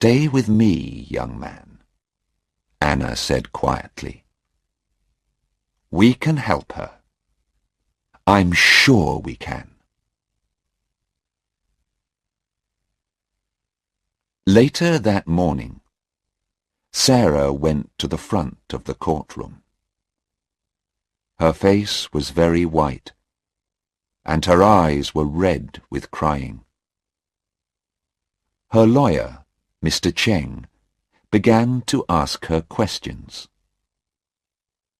"Stay with me, young man," Anna said quietly. "We can help her. I'm sure we can." Later that morning, Sarah went to the front of the courtroom. Her face was very white, and her eyes were red with crying. Her lawyer, Mr. Cheng, began to ask her questions.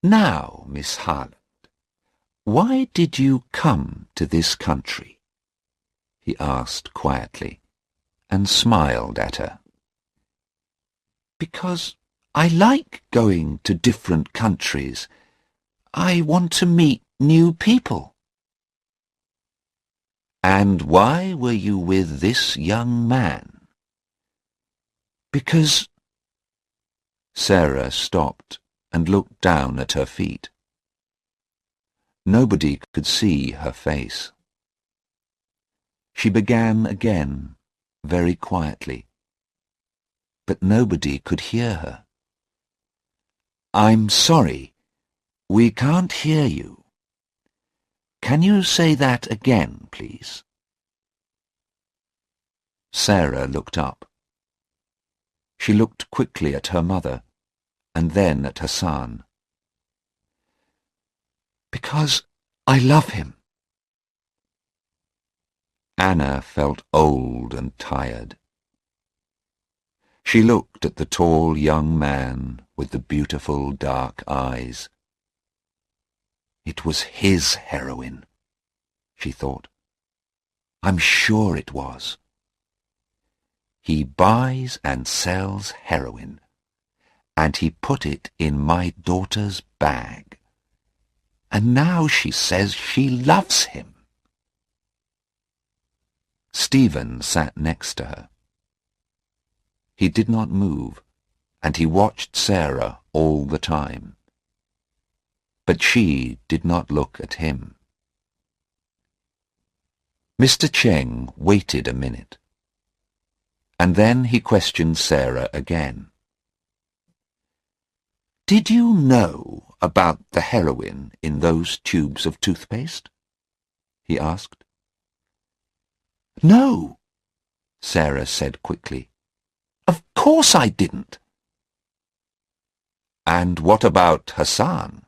"Now, Miss Harland, why did you come to this country?" he asked quietly, and smiled at her. "Because I like going to different countries. I want to meet new people." "And why were you with this young man?" "Because—" Sarah stopped and looked down at her feet. Nobody could see her face. She began again, very quietly, but nobody could hear her. "I'm sorry, we can't hear you. Can you say that again, please?" Sarah looked up. She looked quickly at her mother, and then at Hassan. "Because I love him." Anna felt old and tired. She looked at the tall young man with the beautiful dark eyes. It was his heroin, she thought. I'm sure it was. He buys and sells heroin, and he put it in my daughter's bag. And now she says she loves him. Stephen sat next to her. He did not move, and he watched Sarah all the time. But she did not look at him. Mr. Cheng waited a minute, and then he questioned Sarah again. "Did you know about the heroin in those tubes of toothpaste?" he asked. "No," Sarah said quickly. "Of course I didn't." "And what about Hassan?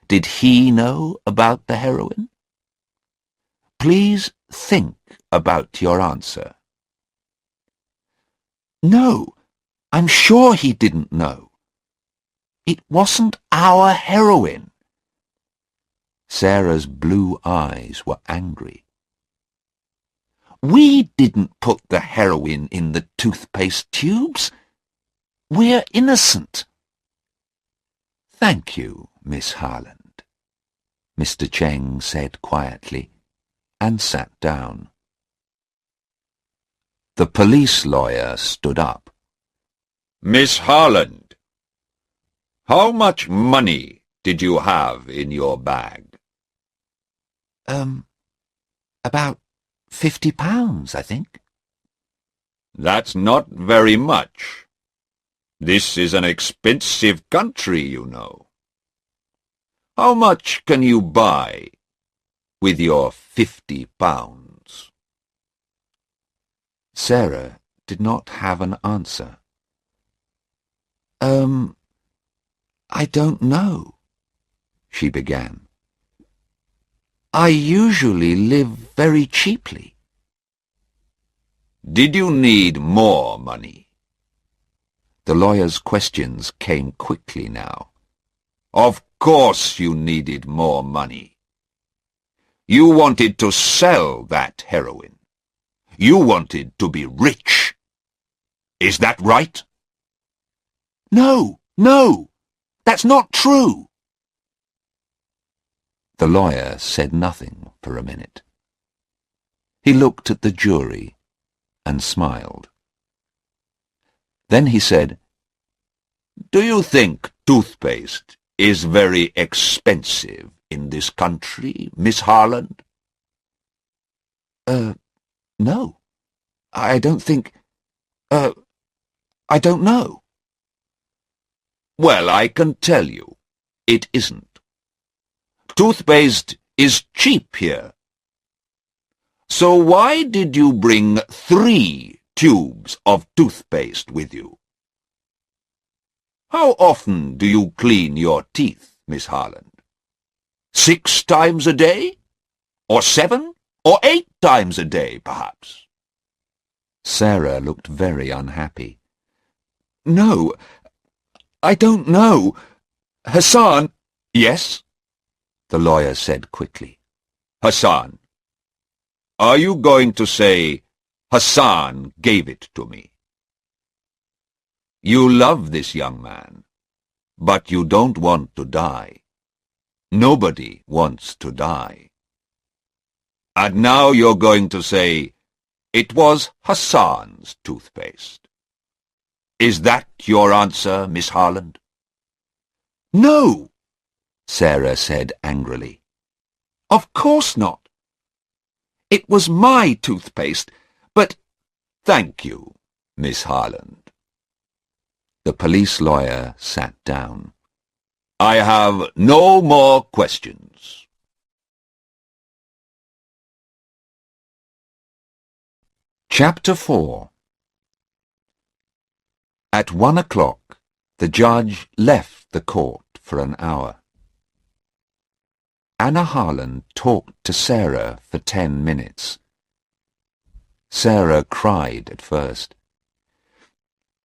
Did he know about the heroin?" "Please think about your answer." "No, I'm sure he didn't know. It wasn't our heroin." Sarah's blue eyes were angry. "We didn't put the heroin in the toothpaste tubes. We're innocent." "Thank you, Miss Harland," Mr. Cheng said quietly, and sat down. The police lawyer stood up. "Miss Harland, how much money did you have in your bag?" About £50, I think." "That's not very much. This is an expensive country, you know. How much can you buy with your £50? Sarah did not have an answer. I don't know," she began. "I usually live very cheaply." "Did you need more money?" The lawyer's questions came quickly now. "Of course you needed more money. You wanted to sell that heroin. You wanted to be rich. Is that right?" No, that's not true." The lawyer said nothing for a minute. He looked at the jury and smiled. Then he said, "Do you think toothpaste is very expensive in this country, Miss Harland?" No, I don't think... I don't know. Well, I can tell you, it isn't. Toothpaste is cheap here. So why did you bring 3 tubes of toothpaste with you? How often do you clean your teeth, Miss Harland? 6 times a day? Or 7? Or 8 times a day, perhaps? Sarah looked very unhappy. No, I don't know. Hassan— Yes? The lawyer said quickly. Hassan. Are you going to say, Hassan gave it to me? You love this young man, but you don't want to die. Nobody wants to die. And now you're going to say, it was Hassan's toothpaste. Is that your answer, Miss Harland? No, Sarah said angrily. Of course not. It was my toothpaste, but— Thank you, Miss Harland. The police lawyer sat down. I have no more questions. Chapter 4. At 1 o'clock, the judge left the court for an hour. Anna Harland talked to Sarah for 10 minutes. Sarah cried at first.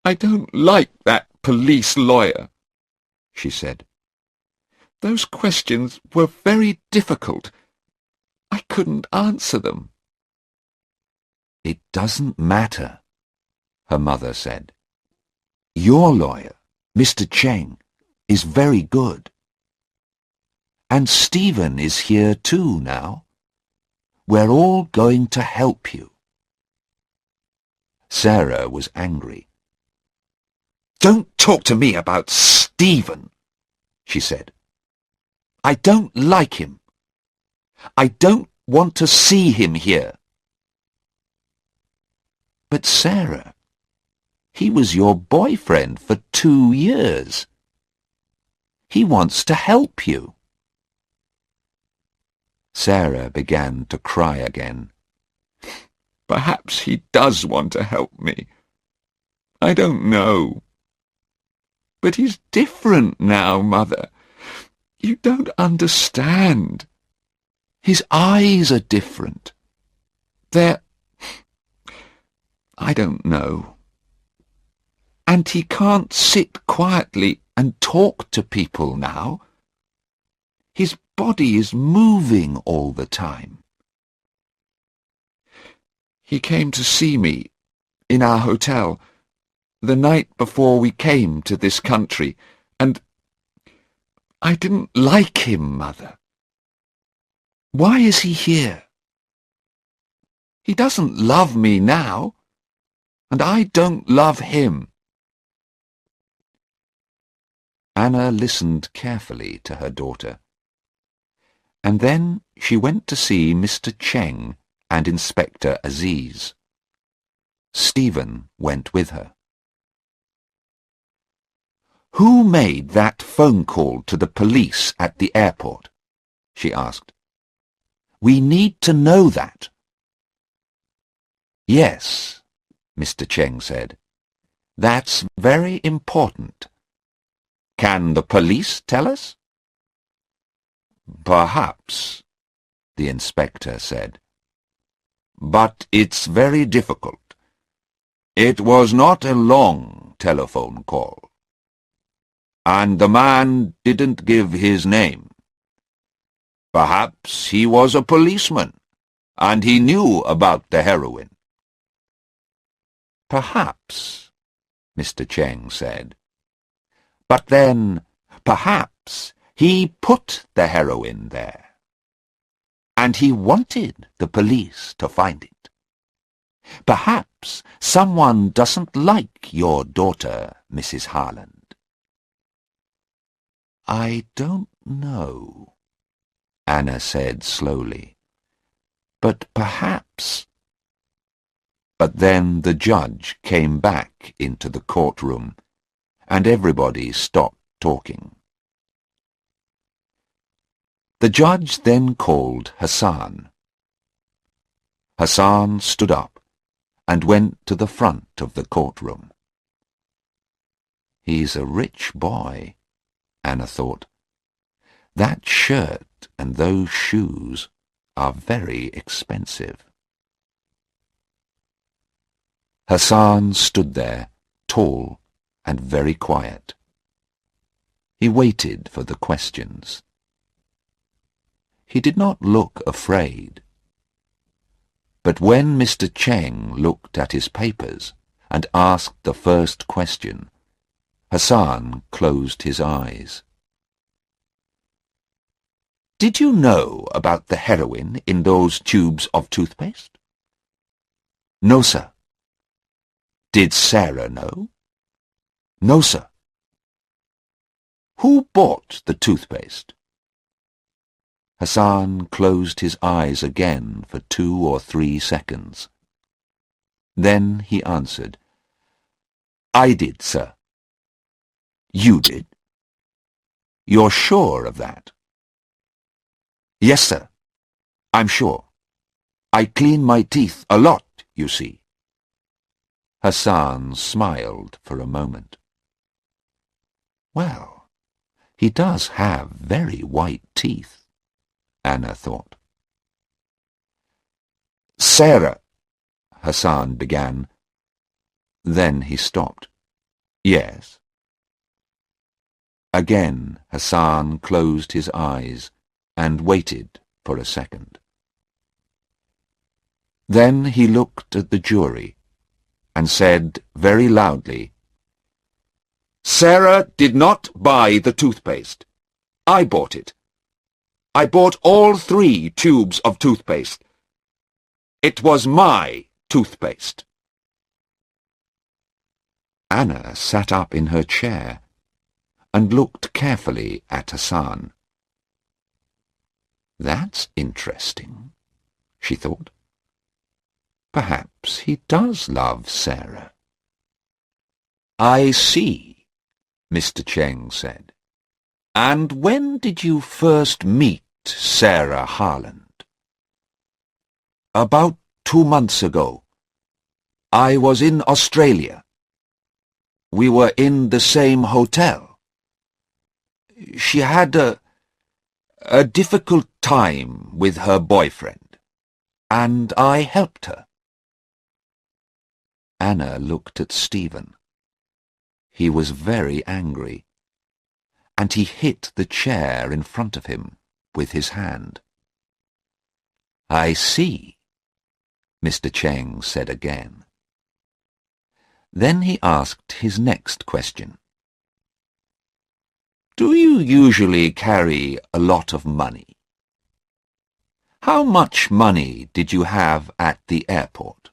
I don't like that police lawyer, she said. Those questions were very difficult. I couldn't answer them. It doesn't matter, her mother said. Your lawyer, Mr. Cheng, is very good. And Stephen is here too now. We're all going to help you. Sarah was angry. Don't talk to me about Stephen, she said. I don't like him. I don't want to see him here. But Sarah, he was your boyfriend for 2 years. He wants to help you. Sarah began to cry again. Perhaps he does want to help me. I don't know. But he's different now, Mother. You don't understand. His eyes are different. I don't know. And he can't sit quietly and talk to people now. His body is moving all the time. He came to see me in our hotel the night before we came to this country, and I didn't like him, Mother. Why is he here? He doesn't love me now, and I don't love him. Anna listened carefully to her daughter, and then she went to see Mr. Cheng and Inspector Aziz. Stephen went with her. Who made that phone call to the police at the airport? She asked. We need to know that. Yes, Mr. Cheng said. That's very important. Can the police tell us? Perhaps, the inspector said. But it's very difficult. It was not a long telephone call. And the man didn't give his name. Perhaps he was a policeman, and he knew about the heroin. Perhaps, Mr. Cheng said. But then, perhaps, he put the heroin there. And he wanted the police to find it. Perhaps someone doesn't like your daughter, Mrs. Harland. I don't know, Anna said slowly. But perhaps— But then the judge came back into the courtroom, and everybody stopped talking. The judge then called Hassan. Hassan stood up and went to the front of the courtroom. He's a rich boy, Anna thought. That shirt and those shoes are very expensive. Hassan stood there, tall and very quiet. He waited for the questions. He did not look afraid. But when Mr. Cheng looked at his papers and asked the first question, Hassan closed his eyes. "Did you know about the heroin in those tubes of toothpaste?" "No, sir." "Did Sarah know?" "No, sir." "Who bought the toothpaste?" Hassan closed his eyes again for 2 or 3 seconds. Then he answered, "I did, sir." "You did? You're sure of that?" "Yes, sir. I'm sure. I clean my teeth a lot, you see." Hassan smiled for a moment. Well, he does have very white teeth, Anna thought. "Sarah," Hassan began. Then he stopped. "Yes." Again Hassan closed his eyes and waited for a second. Then he looked at the jury and said very loudly, "Sarah did not buy the toothpaste. I bought it. I bought all 3 tubes of toothpaste. It was my toothpaste." Anna sat up in her chair and looked carefully at Hassan. "That's interesting," she thought. "Perhaps he does love Sarah." "I see," Mr. Cheng said. "And when did you first meet Sarah Harland?" "About 2 months ago. I was in Australia. We were in the same hotel. She had a difficult time with her boyfriend, and I helped her." Anna looked at Stephen. He was very angry, and he hit the chair in front of him with his hand. "I see," Mr. Cheng said again. Then he asked his next question. "Do you usually carry a lot of money? How much money did you have at the airport?"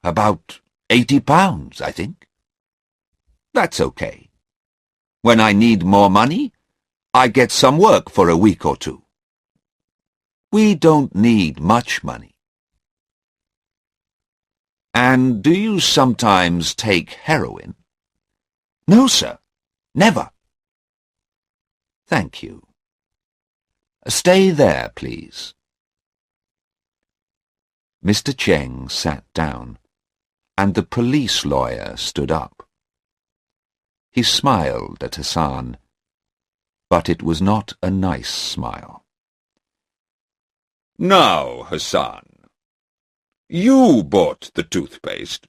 "About £80, I think." "That's okay. When I need more money, I get some work for a week or 2. We don't need much money." "And do you sometimes take heroin?" "No, sir. Never." "Thank you. Stay there, please." Mr. Cheng sat down, and the police lawyer stood up. He smiled at Hassan, but it was not a nice smile. "Now, Hassan, you bought the toothpaste,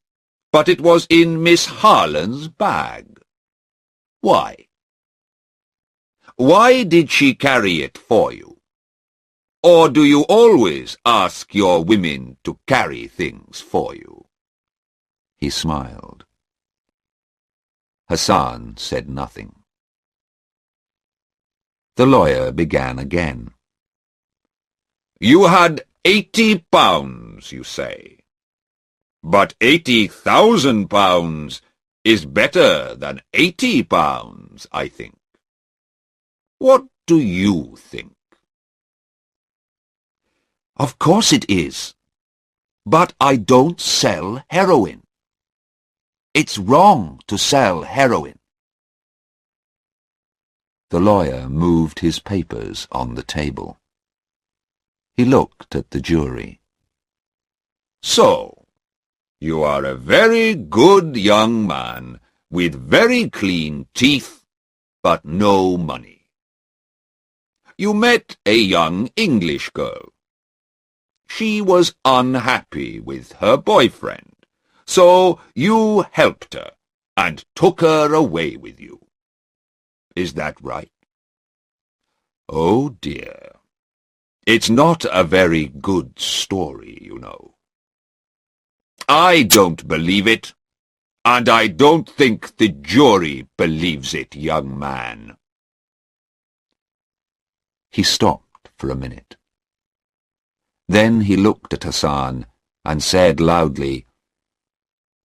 but it was in Miss Harland's bag. Why? Why did she carry it for you? Or do you always ask your women to carry things for you?" He smiled. Hassan said nothing. The lawyer began again. "You had £80, you say. But £80,000 is better than £80, I think. What do you think?" "Of course it is," But I don't sell heroin. It's wrong to sell heroin. The lawyer moved his papers on the table. He looked at the jury. So, you are a very good young man with very clean teeth, but no money. You met a young English girl. She was unhappy with her boyfriend, so you helped her and took her away with you. Is that right? Oh dear. It's not a very good story, you know. I don't believe it, and I don't think the jury believes it, young man. He stopped for a minute. Then he looked at Hassan and said loudly,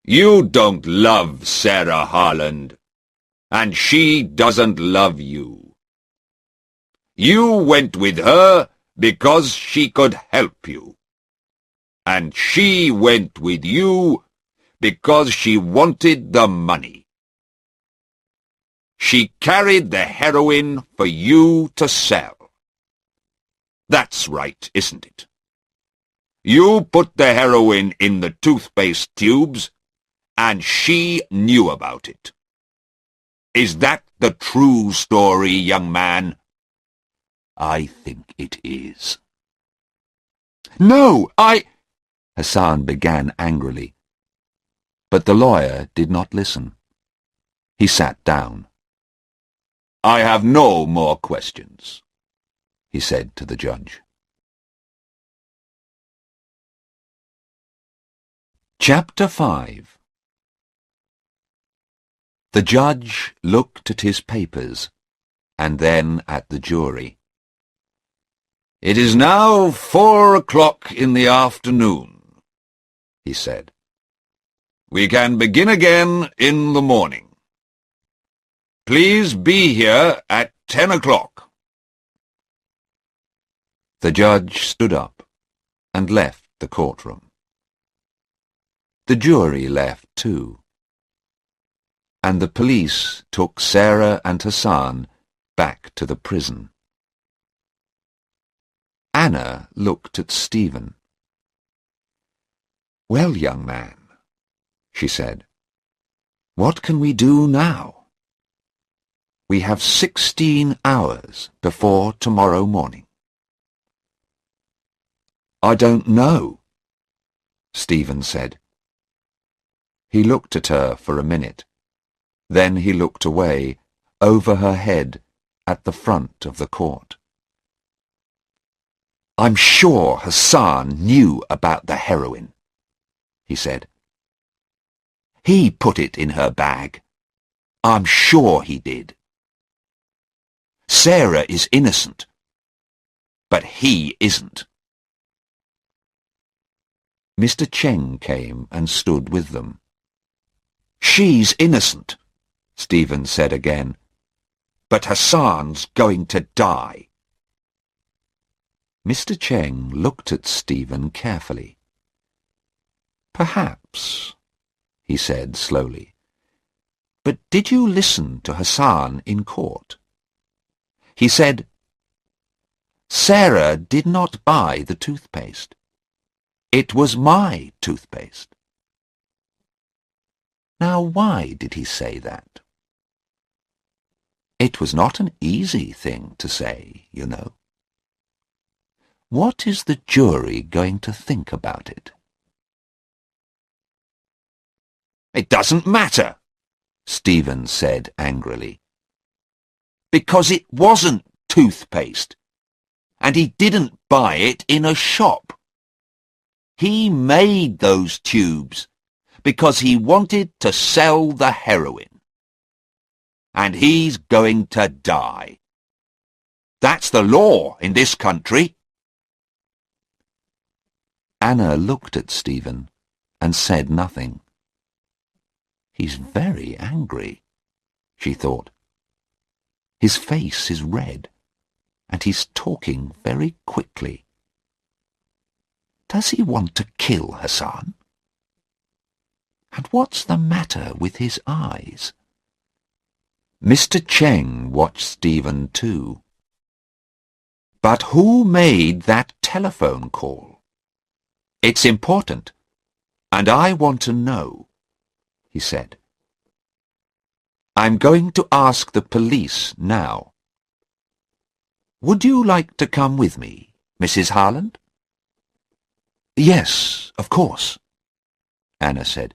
You don't love Sarah Harland, and she doesn't love you. You went with her because she could help you, and she went with you because she wanted the money. She carried the heroin for you to sell. That's right, isn't it? You put the heroin in the toothpaste tubes, and she knew about it. Is that the true story, young man? I think it is. No, Hassan began angrily. But the lawyer did not listen. He sat down. I have no more questions, he said to the judge. Chapter 5. The judge looked at his papers and then at the jury. It is now 4 o'clock in the afternoon, he said. We can begin again in the morning. Please be here at 10 o'clock. The judge stood up and left the courtroom. The jury left too, and the police took Sarah and Hassan back to the prison. Anna looked at Stephen. "Well, young man," she said, "what can we do now? We have 16 hours before tomorrow morning." "I don't know," Stephen said. He looked at her for a minute. Then he looked away, over her head, at the front of the court. "I'm sure Hassan knew about the heroin," he said. "He put it in her bag. I'm sure he did. Sarah is innocent, but he isn't." Mr. Cheng came and stood with them. "She's innocent," Stephen said again, "but Hassan's going to die." Mr. Cheng looked at Stephen carefully. "Perhaps," he said slowly. "But did you listen to Hassan in court? He said, 'Sarah did not buy the toothpaste. It was my toothpaste.' Now, why did he say that? It was not an easy thing to say, you know. What is the jury going to think about it?" "It doesn't matter," Stephen said angrily. "Because it wasn't toothpaste, and he didn't buy it in a shop. He made those tubes because he wanted to sell the heroin. And he's going to die. That's the law in this country." Anna looked at Stephen and said nothing. "He's very angry," she thought. "His face is red, and he's talking very quickly. Does he want to kill Hassan? And what's the matter with his eyes? Mr. Cheng watched Stephen too. But who made that telephone call? It's important, and I want to know, he said. I'm going to ask the police now. Would you like to come with me, Mrs. Harland? Yes, of course, Anna said.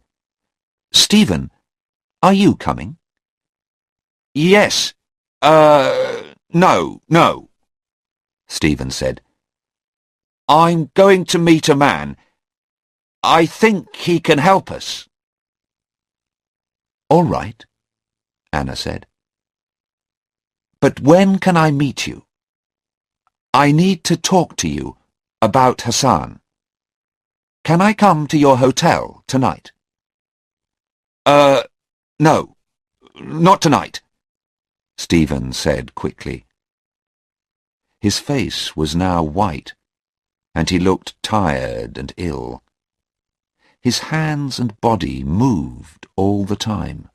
Stephen, are you coming? Yes. No, Stephen said. I'm going to meet a man. I think he can help us. All right, Anna said. But when can I meet you? I need to talk to you about Hassan. Can I come to your hotel tonight? No, not tonight, Stephen said quickly. His face was now white, and he looked tired and ill. His hands and body moved all the time.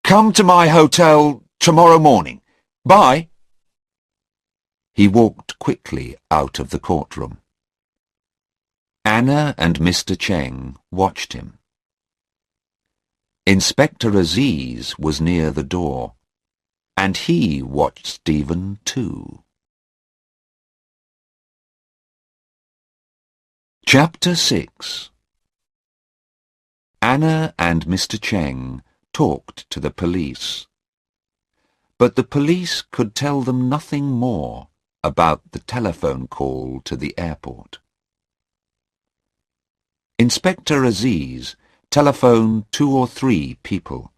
Come to my hotel tomorrow morning. Bye. He walked quickly out of the courtroom. Anna and Mr. Cheng watched him. Inspector Aziz was near the door, and he watched Stephen too. Chapter 6. Anna and Mr. Cheng talked to the police, but the police could tell them nothing more about the telephone call to the airport. Inspector Aziz telephoned 2 or 3 people,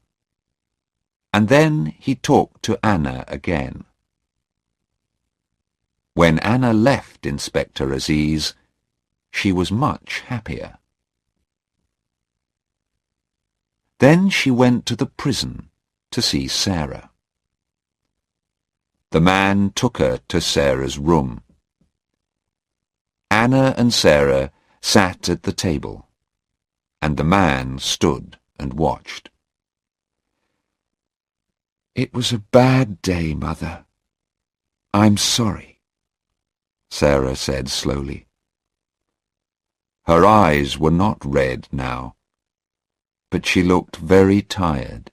and then he talked to Anna again. When Anna left Inspector Aziz, she was much happier. Then she went to the prison to see Sarah. The man took her to Sarah's room. Anna and Sarah sat at the table, and the man stood and watched. It was a bad day, Mother. I'm sorry, Sarah said slowly. Her eyes were not red now, but she looked very tired.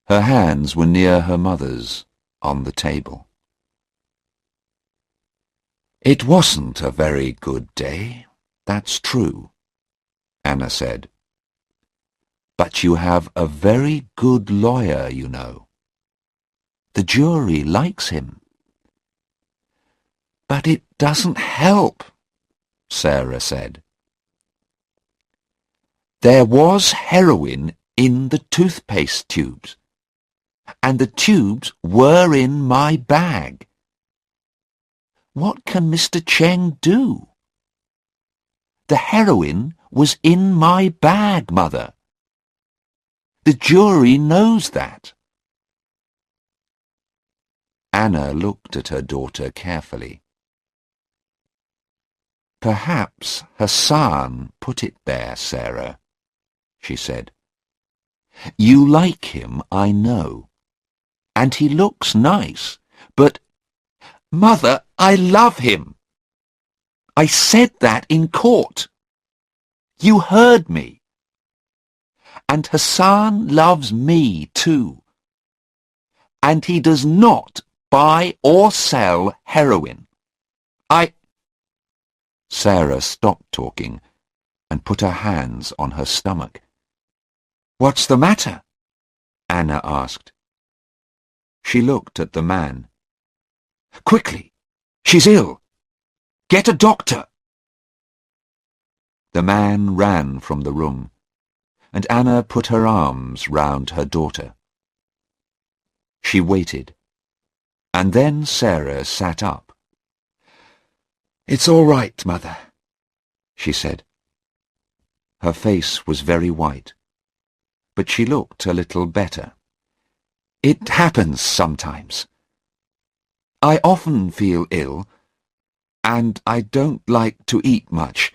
Her hands were near her mother's on the table. It wasn't a very good day, that's true, Anna said. But you have a very good lawyer, you know. The jury likes him. But it doesn't help, Sarah said. There was heroin in the toothpaste tubes, and the tubes were in my bag. What can Mr. Cheng do? The heroin was in my bag, Mother. The jury knows that. Anna looked at her daughter carefully. Perhaps Hassan put it there, Sarah, she said. You like him, I know, and he looks nice, but... Mother, I love him. I said that in court. You heard me. And Hassan loves me too. And he does not buy or sell heroin. Sarah stopped talking and put her hands on her stomach. What's the matter? Anna asked. She looked at the man. Quickly! She's ill! Get a doctor! The man ran from the room, and Anna put her arms round her daughter. She waited, and then Sarah sat up. It's all right, Mother, she said. Her face was very white, but she looked a little better. It happens sometimes. I often feel ill, and I don't like to eat much.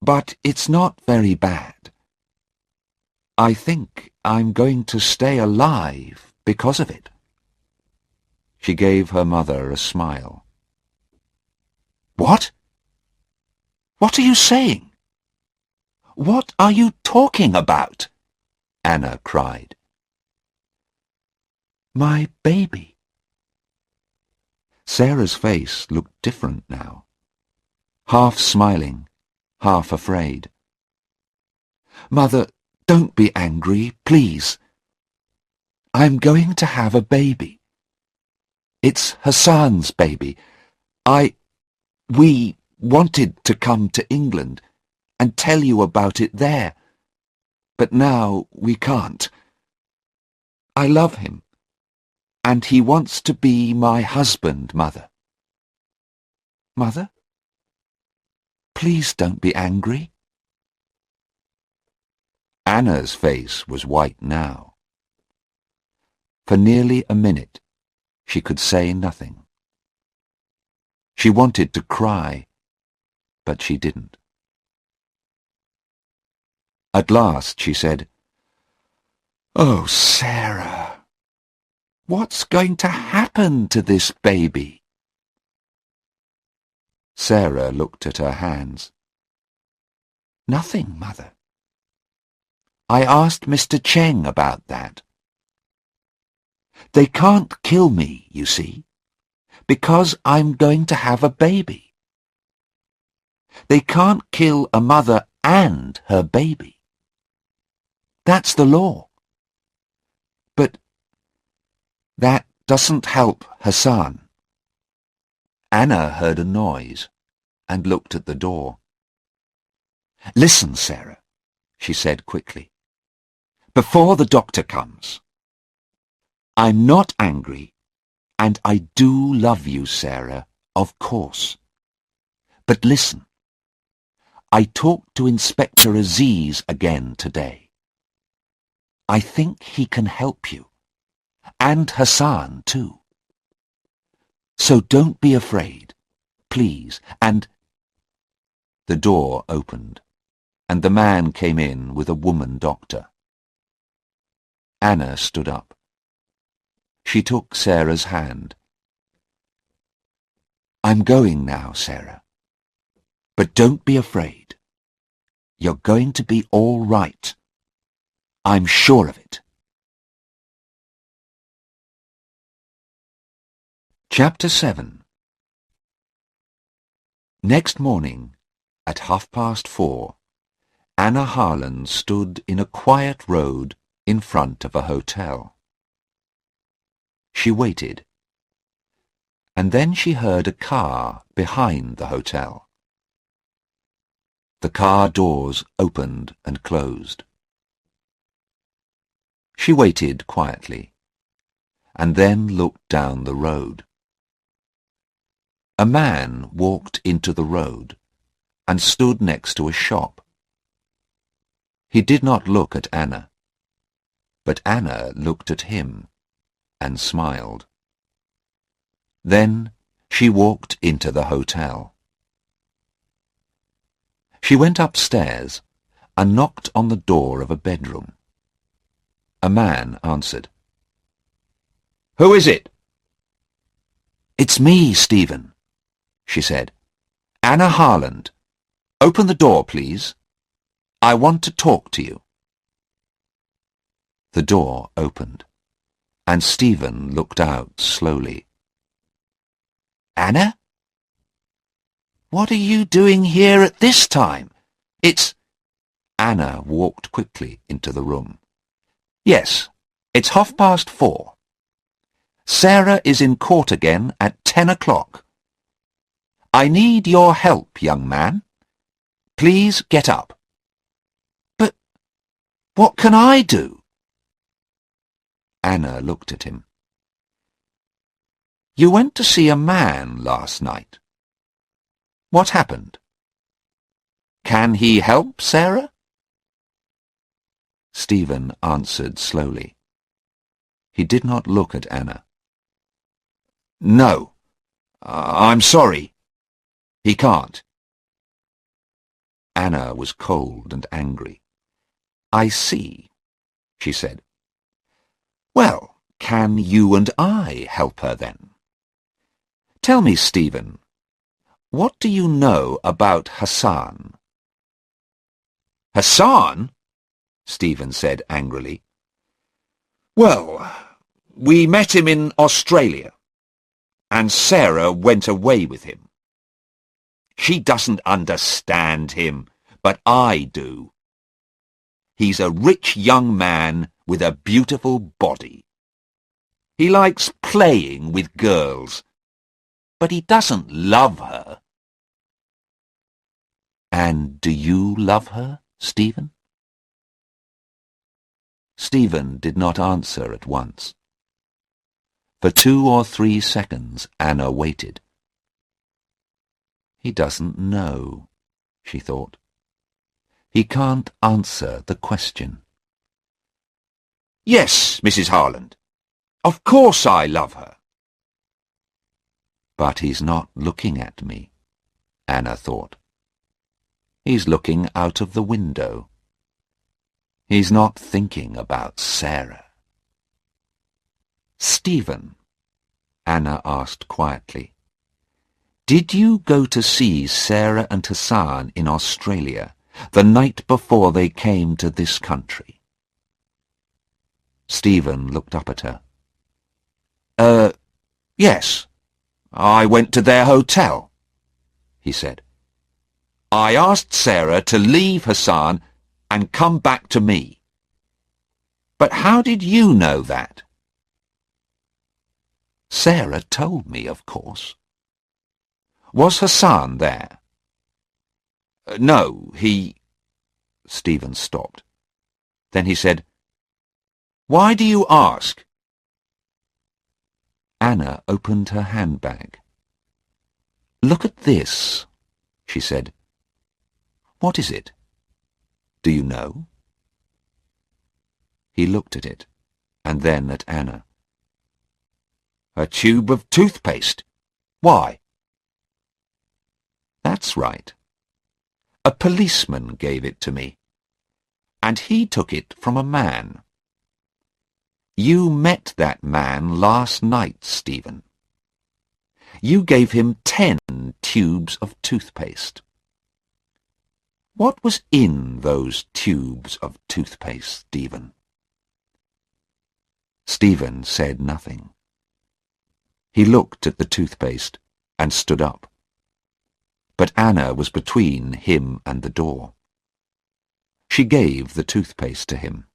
But it's not very bad. I think I'm going to stay alive because of it." She gave her mother a smile. "What? What are you saying? What are you talking about?" Anna cried. "My baby." Sarah's face looked different now, half smiling, half afraid. "Mother, don't be angry, please. I'm going to have a baby. It's Hassan's baby. We wanted to come to England and tell you about it there, but now we can't. I love him, and he wants to be my husband, Mother. Mother, please don't be angry." Anna's face was white now. For nearly a minute, she could say nothing. She wanted to cry, but she didn't. At last she said, "Oh, Sarah, what's going to happen to this baby?" Sarah looked at her hands. "Nothing, Mother. I asked Mr. Cheng about that. They can't kill me, you see, because I'm going to have a baby. They can't kill a mother and her baby. That's the law. But that doesn't help Hassan." Anna heard a noise and looked at the door. "Listen, Sarah," she said quickly, "before the doctor comes. I'm not angry, and I do love you, Sarah, of course. But listen, I talked to Inspector Aziz again today. I think he can help you, and Hassan too. So don't be afraid, please, and—" The door opened, and the man came in with a woman doctor. Anna stood up. She took Sarah's hand. "I'm going now, Sarah. But don't be afraid. You're going to be all right. I'm sure of it." Chapter 7. Next morning, at 4:30, Anna Harland stood in a quiet road in front of a hotel. She waited, and then she heard a car behind the hotel. The car doors opened and closed. She waited quietly, and then looked down the road. A man walked into the road and stood next to a shop. He did not look at Anna, but Anna looked at him and smiled. Then she walked into the hotel. She went upstairs and knocked on the door of a bedroom. A man answered. "Who is it?" "It's me, Stephen," she said. "Anna Harland. Open the door, please. I want to talk to you." The door opened, and Stephen looked out slowly. "Anna? What are you doing here at this time? It's—" Anna walked quickly into the room. "Yes, it's 4:30. Sarah is in court again at 10 o'clock. I need your help, young man. Please get up." "But what can I do?" Anna looked at him. "You went to see a man last night. What happened? Can he help Sarah?" Stephen answered slowly. He did not look at Anna. "No, I'm sorry," He can't. Anna was cold and angry. "I see," she said. "Well, can you and I help her then? Tell me, Stephen, what do you know about Hassan?" Hassan? Stephen said angrily. Well, we met him in Australia, and Sarah went away with him. She doesn't understand him, but I do. He's a rich young man with a beautiful body. He likes playing with girls, but he doesn't love her. "And do you love her, Stephen?" Stephen did not answer at once. For 2 or 3 seconds Anna waited. "He doesn't know," she thought. "He can't answer the question." Yes, Mrs. Harland. Of course I love her. But he's not looking at me, Anna thought. He's looking out of the window. He's not thinking about Sarah. "Stephen," Anna asked quietly, "did you go to see Sarah and Hassan in Australia the night before they came to this country?" Stephen looked up at her. Yes. I went to their hotel," he said. "I asked Sarah to leave Hassan and come back to me. But how did you know that?" "Sarah told me, of course." Was Hassan there?" No, he—" Stephen stopped. Then he said, "Why do you ask?" Anna opened her handbag. "Look at this," she said. "What is it? Do you know?" He looked at it, and then at Anna. "A tube of toothpaste. Why?" "That's right. A policeman gave it to me, and he took it from a man. You met that man last night, Stephen. You gave him 10 tubes of toothpaste. What was in those tubes of toothpaste, Stephen?" Stephen said nothing. He looked at the toothpaste and stood up. But Anna was between him and the door. She gave the toothpaste to him.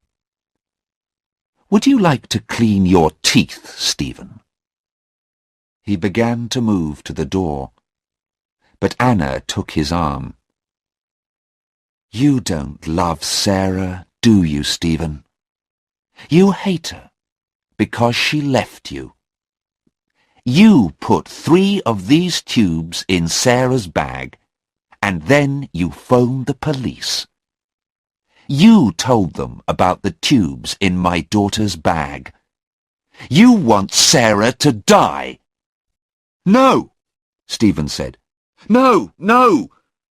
"Would you like to clean your teeth, Stephen?" He began to move to the door, but Anna took his arm. "You don't love Sarah, do you, Stephen? You hate her because she left you. You put 3 of these tubes in Sarah's bag, and then you phoned the police. You told them about the tubes in my daughter's bag. You want Sarah to die." "No," Stephen said. "No, no,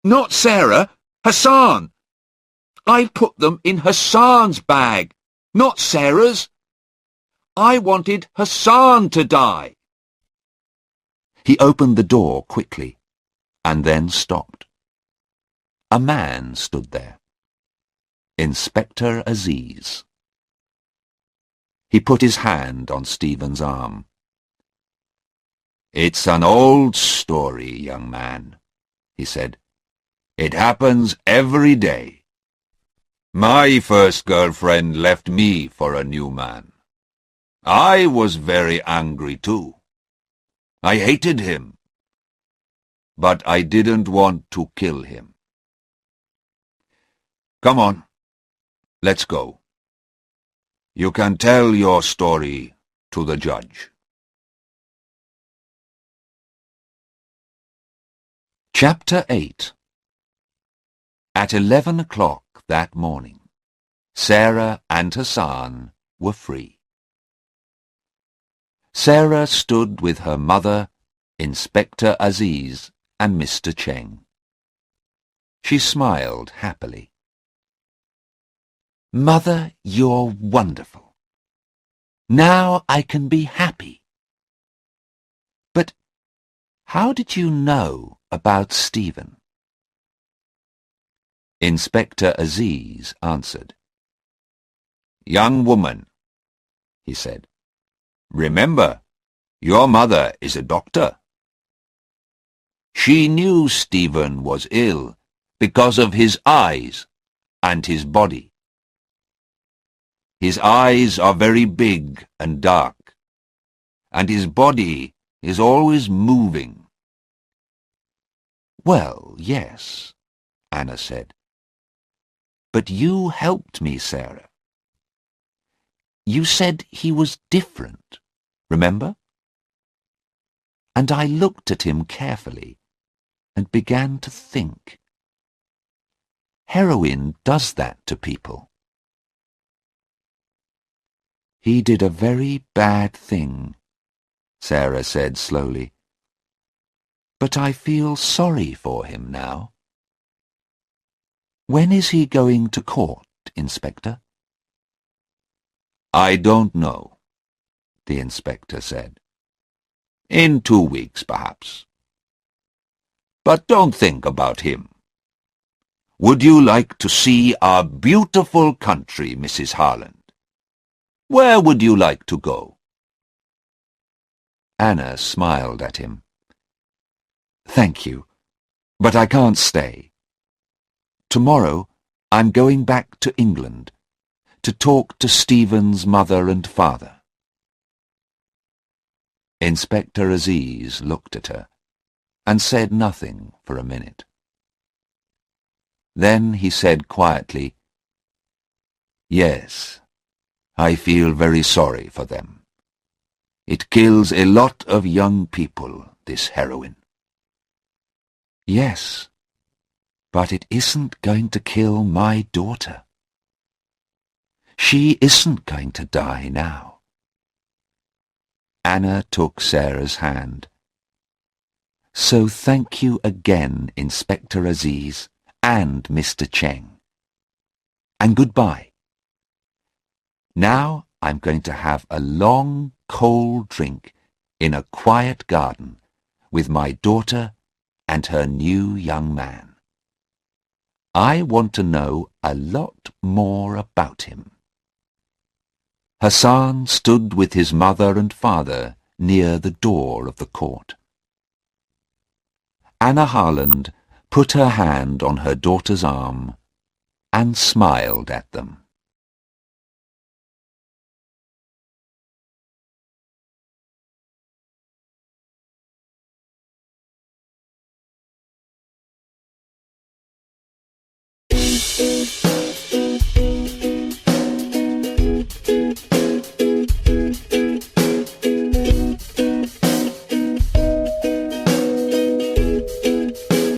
not Sarah. Hassan. I put them in Hassan's bag, not Sarah's. I wanted Hassan to die." He opened the door quickly, and then stopped. A man stood there. Inspector Aziz. He put his hand on Stephen's arm. "It's an old story, young man," he said. "It happens every day. My first girlfriend left me for a new man. I was very angry too. I hated him. But I didn't want to kill him. Come on, let's go. You can tell your story to the judge." Chapter 8. At 11 o'clock that morning, Sarah and Hassan were free. Sarah stood with her mother, Inspector Aziz, and Mr. Cheng. She smiled happily. Mother, you're wonderful. Now I can be happy. But how did you know about Stephen? Inspector Aziz answered. Young woman, he said, remember, your mother is a doctor. She knew Stephen was ill because of his eyes and his body. His eyes are very big and dark, and his body is always moving. Well, yes, Anna said. But you helped me, Sarah. You said he was different, remember? And I looked at him carefully and began to think. Heroin does that to people. He did a very bad thing, Sarah said slowly. But I feel sorry for him now. When is he going to court, Inspector? I don't know, the inspector said. In 2 weeks, perhaps. But don't think about him. Would you like to see our beautiful country, Mrs. Harland? Where would you like to go? Anna smiled at him. Thank you, but I can't stay. Tomorrow I'm going back to England to talk to Stephen's mother and father. Inspector Aziz looked at her and said nothing for a minute. Then he said quietly, Yes, I feel very sorry for them. It kills a lot of young people, this heroin. Yes, but it isn't going to kill my daughter. She isn't going to die now. Anna took Sarah's hand. So thank you again, Inspector Aziz and Mr. Cheng. And goodbye. Now I'm going to have a long, cold drink in a quiet garden with my daughter and her new young man. I want to know a lot more about him. Hassan stood with his mother and father near the door of the court. Anna Harland put her hand on her daughter's arm and smiled at them.